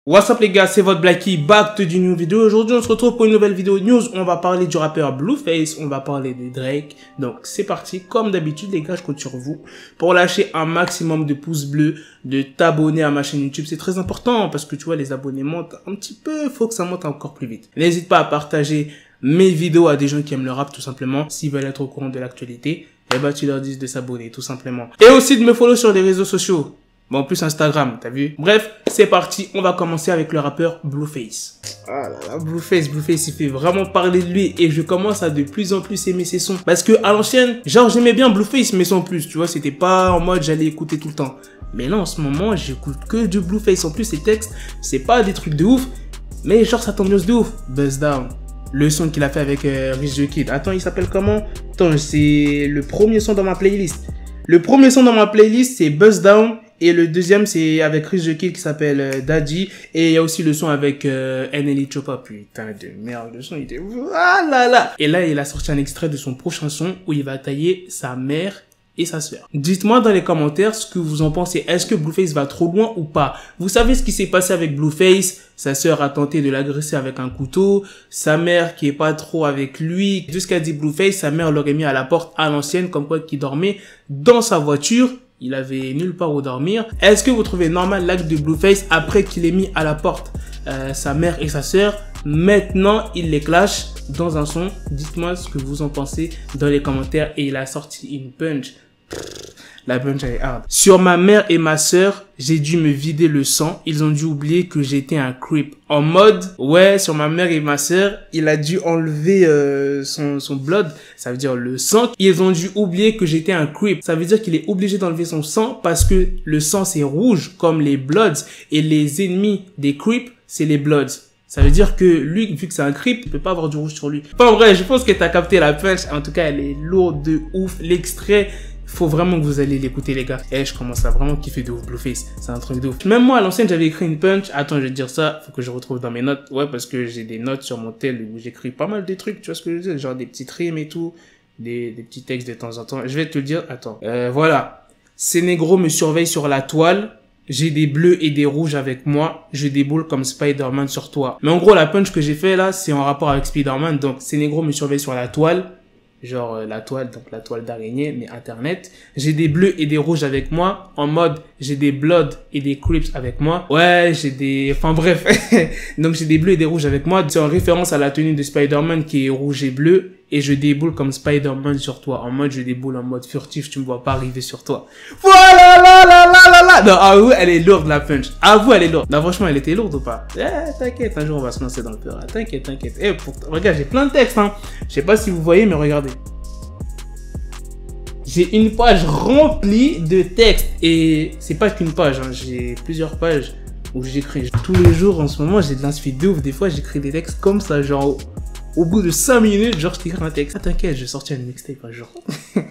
What's up les gars, c'est votre Blacky, back to the new vidéo. Aujourd'hui on se retrouve pour une nouvelle vidéo news. On va parler du rappeur Blueface, on va parler de Drake. Donc c'est parti, comme d'habitude les gars, je compte sur vous pour lâcher un maximum de pouces bleus, de t'abonner à ma chaîne YouTube. C'est très important parce que tu vois les abonnés montent un petit peu, faut que ça monte encore plus vite. N'hésite pas à partager mes vidéos à des gens qui aiment le rap tout simplement. S'ils veulent être au courant de l'actualité, eh ben tu leur dis de s'abonner tout simplement. Et aussi de me follow sur les réseaux sociaux. Bon, en plus Instagram, t'as vu? Bref, c'est parti, on va commencer avec le rappeur Blueface. Ah là là, Blueface, il fait vraiment parler de lui et je commence à de plus en plus aimer ses sons. Parce que à l'ancienne, genre j'aimais bien Blueface mais sans plus, tu vois, c'était pas en mode j'allais écouter tout le temps. Mais là en ce moment, j'écoute que du Blueface. En plus ses textes, c'est pas des trucs de ouf, mais genre ça t'ambiance de ouf. Buzz Down. Le son qu'il a fait avec Rich the Kid. Attends, il s'appelle comment? Attends, c'est le premier son dans ma playlist. Le premier son dans ma playlist, c'est Buzz Down. Et le deuxième, c'est avec Rich the Kid qui s'appelle Daddy. Et il y a aussi le son avec NLE Choppa. Putain de merde, le son il était... Ah là là. Et là, il a sorti un extrait de son prochain son où il va tailler sa mère et sa sœur. Dites-moi dans les commentaires ce que vous en pensez. Est-ce que Blueface va trop loin ou pas? Vous savez ce qui s'est passé avec Blueface? Sa sœur a tenté de l'agresser avec un couteau. Sa mère qui est pas trop avec lui. De ce qu'a dit Blueface, sa mère l'aurait mis à la porte à l'ancienne, comme quoi qu'il dormait dans sa voiture. Il avait nulle part où dormir. Est-ce que vous trouvez normal l'acte de Blueface après qu'il ait mis à la porte sa mère et sa sœur? Maintenant, il les clash dans un son. Dites-moi ce que vous en pensez dans les commentaires. Et il a sorti une punch. La punch elle est hard. Sur ma mère et ma sœur, j'ai dû me vider le sang. Ils ont dû oublier que j'étais un creep. En mode, ouais, sur ma mère et ma sœur, il a dû enlever son blood. Ça veut dire le sang. Ils ont dû oublier que j'étais un creep. Ça veut dire qu'il est obligé d'enlever son sang parce que le sang c'est rouge comme les bloods. Et les ennemis des creeps, c'est les bloods. Ça veut dire que lui, vu que c'est un creep, il peut pas avoir du rouge sur lui. Enfin, en vrai, je pense que t'as capté la punch. En tout cas, elle est lourde de ouf. L'extrait, faut vraiment que vous allez l'écouter les gars. Et je commence à vraiment kiffer de ouf Blueface. C'est un truc de ouf. Même moi à l'ancienne j'avais écrit une punch. Attends, je vais te dire ça. Faut que je retrouve dans mes notes. Ouais, parce que j'ai des notes sur mon tel où j'écris pas mal de trucs. Tu vois ce que je veux dire? Genre des petites rimes et tout. Des petits textes de temps en temps. Je vais te le dire. Attends. Voilà. Ces négros me surveillent sur la toile. J'ai des bleus et des rouges avec moi. Je déboule comme Spider-Man sur toi. Mais en gros la punch que j'ai fait là c'est en rapport avec Spider-Man. Donc ces négros me surveillent sur la toile. Genre la toile, donc la toile d'araignée, mais internet. J'ai des bleus et des rouges avec moi. En mode, j'ai des bloods et des crips avec moi. Ouais, j'ai des... Enfin bref. Donc j'ai des bleus et des rouges avec moi. C'est en référence à la tenue de Spider-Man qui est rouge et bleu. Et je déboule comme Spider-Man sur toi. En mode, je déboule en mode furtif. Tu me vois pas arriver sur toi. Voilà, là, là, là, là, là. Non, avoue, elle est lourde la punch. Avoue, elle est lourde. Non, franchement, elle était lourde ou pas? T'inquiète, un jour on va se lancer dans le peur. T'inquiète, t'inquiète. Regarde, j'ai plein de textes, hein. Je sais pas si vous voyez, mais regardez. J'ai une page remplie de textes. Et c'est pas qu'une page, hein. J'ai plusieurs pages où j'écris. Tous les jours, en ce moment, j'ai de l'inspi de ouf. Des fois, j'écris des textes comme ça, genre... Au bout de 5 minutes, genre, je t'écris un texte. Ah, t'inquiète, je vais sortir une mixtape un jour.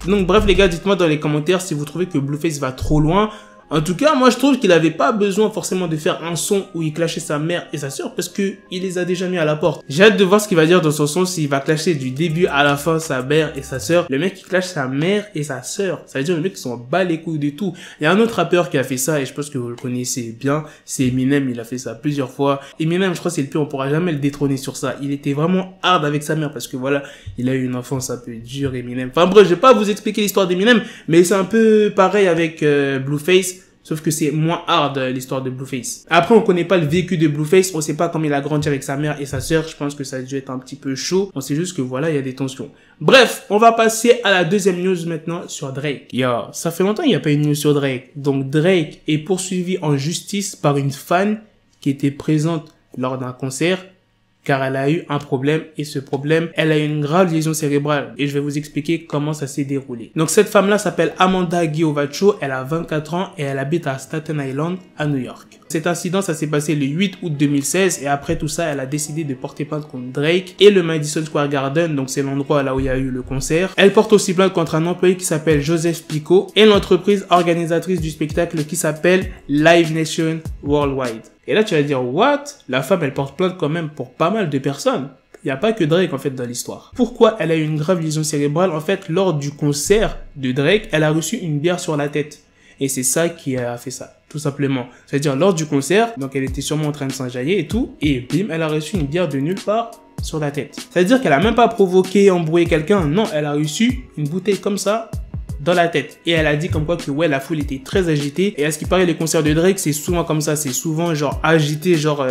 Donc, bref, les gars, dites-moi dans les commentaires si vous trouvez que Blueface va trop loin. En tout cas, moi, je trouve qu'il avait pas besoin forcément de faire un son où il clashait sa mère et sa sœur parce que il les a déjà mis à la porte. J'ai hâte de voir ce qu'il va dire dans son son, s'il va clasher du début à la fin sa mère et sa sœur. Le mec qui clash sa mère et sa sœur, ça veut dire le mec qui s'en bat les couilles de tout. Il y a un autre rappeur qui a fait ça et je pense que vous le connaissez bien, c'est Eminem, il a fait ça plusieurs fois. Eminem, je crois que c'est le pire, on pourra jamais le détrôner sur ça. Il était vraiment hard avec sa mère parce que voilà, il a eu une enfance un peu dure, Eminem. Enfin bref, je vais pas vous expliquer l'histoire d'Eminem, mais c'est un peu pareil avec Blueface. Sauf que c'est moins hard l'histoire de Blueface. Après, on connaît pas le vécu de Blueface. On sait pas comment il a grandi avec sa mère et sa sœur. Je pense que ça a dû être un petit peu chaud. On sait juste que voilà, il y a des tensions. Bref, on va passer à la deuxième news maintenant sur Drake. Yo, ça fait longtemps qu'il n'y a pas une news sur Drake. Donc Drake est poursuivi en justice par une fan qui était présente lors d'un concert. Car elle a eu un problème et ce problème, elle a eu une grave lésion cérébrale et je vais vous expliquer comment ça s'est déroulé. Donc cette femme-là s'appelle Amanda Giovaccio, elle a 24 ans et elle habite à Staten Island à New York. Cet incident, ça s'est passé le 8 août 2016 et après tout ça, elle a décidé de porter plainte contre Drake et le Madison Square Garden, donc c'est l'endroit là où il y a eu le concert. Elle porte aussi plainte contre un employé qui s'appelle Joseph Pico et l'entreprise organisatrice du spectacle qui s'appelle Live Nation Worldwide. Et là, tu vas dire, what? La femme, elle porte plainte quand même pour pas mal de personnes. Il n'y a pas que Drake, en fait, dans l'histoire. Pourquoi elle a eu une grave lésion cérébrale? En fait, lors du concert de Drake, elle a reçu une bière sur la tête. et c'est ça qui a fait ça, tout simplement. C'est-à-dire lors du concert, donc elle était sûrement en train de s'enjailler et tout, et bim, elle a reçu une bière de nulle part sur la tête. C'est-à-dire qu'elle a même pas provoqué, embrouillé quelqu'un, non, elle a reçu une bouteille comme ça dans la tête. Et elle a dit comme quoi que ouais, la foule était très agitée. Et à ce qui paraît, les concerts de Drake, c'est souvent comme ça, c'est souvent genre agité, genre,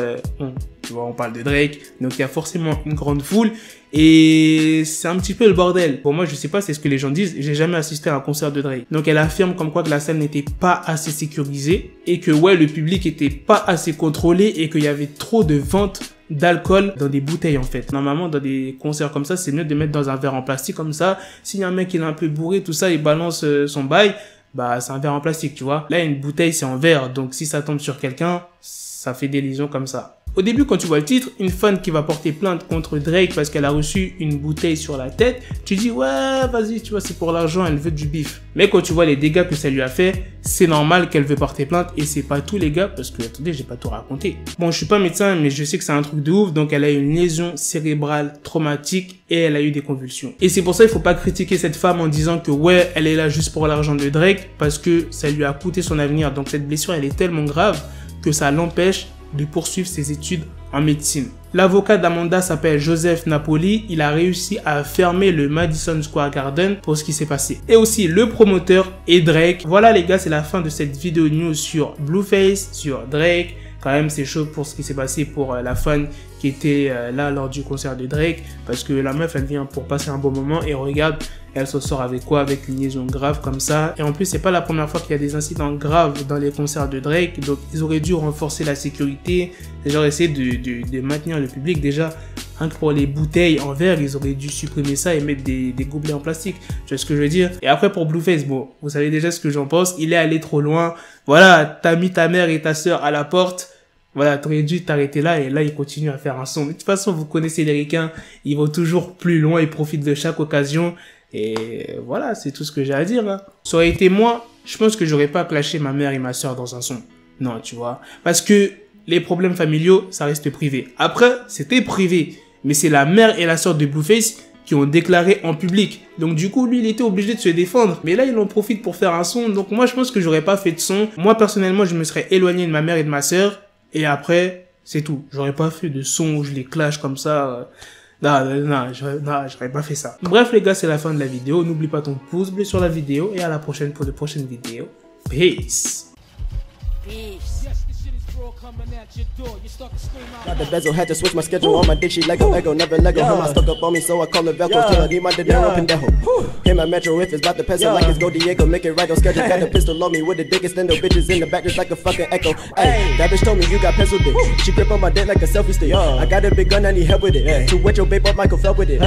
tu vois, on parle de Drake, donc il y a forcément une grande foule. Et c'est un petit peu le bordel. Pour moi, je sais pas, c'est ce que les gens disent, j'ai jamais assisté à un concert de Drake. Donc elle affirme comme quoi que la salle n'était pas assez sécurisée, et que ouais, le public était pas assez contrôlé, et qu'il y avait trop de ventes d'alcool dans des bouteilles en fait. Normalement dans des concerts comme ça, c'est mieux de mettre dans un verre en plastique comme ça. S'il y a un mec qui est un peu bourré, tout ça, il balance son bail, bah c'est un verre en plastique, tu vois. Là une bouteille c'est en verre, donc si ça tombe sur quelqu'un, ça fait des lésions comme ça. Au début, quand tu vois le titre, une fan qui va porter plainte contre Drake parce qu'elle a reçu une bouteille sur la tête, tu dis ouais, vas-y, tu vois, c'est pour l'argent, elle veut du bif. Mais quand tu vois les dégâts que ça lui a fait, c'est normal qu'elle veut porter plainte, et c'est pas tous les gars, parce que attendez, j'ai pas tout raconté. Bon, je suis pas médecin, mais je sais que c'est un truc de ouf, donc elle a eu une lésion cérébrale traumatique et elle a eu des convulsions. Et c'est pour ça il faut pas critiquer cette femme en disant que ouais, elle est là juste pour l'argent de Drake, parce que ça lui a coûté son avenir. Donc cette blessure, elle est tellement grave que ça l'empêche de poursuivre ses études en médecine. L'avocat d'Amanda s'appelle Joseph Napoli. Il a réussi à fermer le Madison Square Garden pour ce qui s'est passé. Et aussi le promoteur et Drake. Voilà les gars, c'est la fin de cette vidéo news sur Blueface, sur Drake. Quand même, c'est chaud pour ce qui s'est passé pour la fan qui était là lors du concert de Drake. Parce que la meuf, elle vient pour passer un bon moment et regarde, elle se sort avec quoi? Avec une liaison grave comme ça. Et en plus, c'est pas la première fois qu'il y a des incidents graves dans les concerts de Drake. Donc, ils auraient dû renforcer la sécurité. Genre, essayer de maintenir le public. Déjà, rien que pour les bouteilles en verre, ils auraient dû supprimer ça et mettre des gobelets en plastique. Tu vois ce que je veux dire? Et après, pour Blueface, bon, vous savez déjà ce que j'en pense. Il est allé trop loin. Voilà, t'as mis ta mère et ta sœur à la porte. Voilà, t'aurais dû t'arrêter là, et là, il continue à faire un son. De toute façon, vous connaissez les ricains, ils vont toujours plus loin, ils profitent de chaque occasion. Et voilà, c'est tout ce que j'ai à dire. Hein. Ça aurait été moi, je pense que j'aurais pas clashé ma mère et ma soeur dans un son. Non, tu vois. Parce que les problèmes familiaux, ça reste privé. Après, c'était privé. Mais c'est la mère et la soeur de Blueface qui ont déclaré en public. Donc du coup, lui, il était obligé de se défendre. Mais là, il en profite pour faire un son. Donc moi, je pense que j'aurais pas fait de son. Moi, personnellement, je me serais éloigné de ma mère et de ma soeur. Et après, c'est tout. J'aurais pas fait de son où je les clash comme ça. Non, j'aurais pas fait ça. Bref, les gars, c'est la fin de la vidéo. N'oublie pas ton pouce bleu sur la vidéo. Et à la prochaine pour de prochaines vidéos. Peace. Got the bezel, had to switch my schedule on my dick, she Lego, never Lego. Her stuck up on me, so I call it Velcro. Till I need my dinero pendejo. Hit my metro if it's about to pencil like it's Go Diego. Make it right on schedule. Got the pistol on me with the dick extendo. Bitches in the back just like a fucking echo. Hey, that bitch told me you got pencil dick. She grip on my dick like a selfie stick. I got a big gun, I need help with it. To wet your babe up, Michael fell with it.